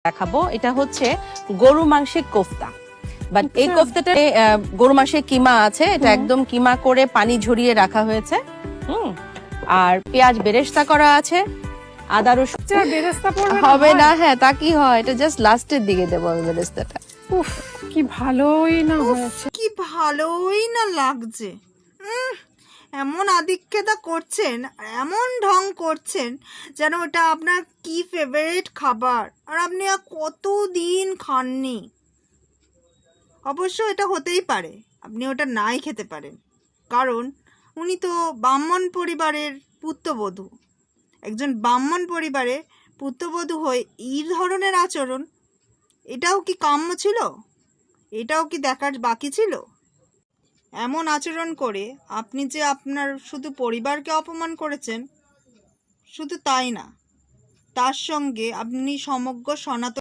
দেখাবো। এটা হচ্ছে গরু মাংসের কোফতা, বাট এই কোফতাটা গরু মাংসের কিমা আছে, এটা একদম কিমা করে পানি ঝরিয়ে রাখা হয়েছে। আর পেঁয়াজ বেরেস্তা করা আছে, আদা রসুন বেরেস্তা হবে না। হ্যাঁ, তা কি হয়, এটা জাস্ট লাস্টের দিকে দেবো আমি বেরেস্তাটা। উফ, কি ভালোই না হয়েছে, কি ভালোই না লাগছে। এমন আদিক্ষেতা করছেন আর এমন ঢং করছেন যেন ওটা আপনার কি ফেভারিট খাবার, আর আপনি আর কতদিন খাননি। অবশ্য এটা হতেই পারে আপনি ওটা নাই খেতে পারেন, কারণ উনি তো ব্রাহ্মণ পরিবারের পুত্রবধূ। একজন ব্রাহ্মণ পরিবারে পুত্রবধূ হয়ে এই ধরনের আচরণ, এটাও কি কাম্য ছিল? এটাও কি দেখার বাকি ছিল? এমন আচরণ করে আপনি যে আপনার শুধু পরিবারকে অপমান করেছেন, শুধু তাই না, তার সঙ্গে আপনি সমগ্র সনাতন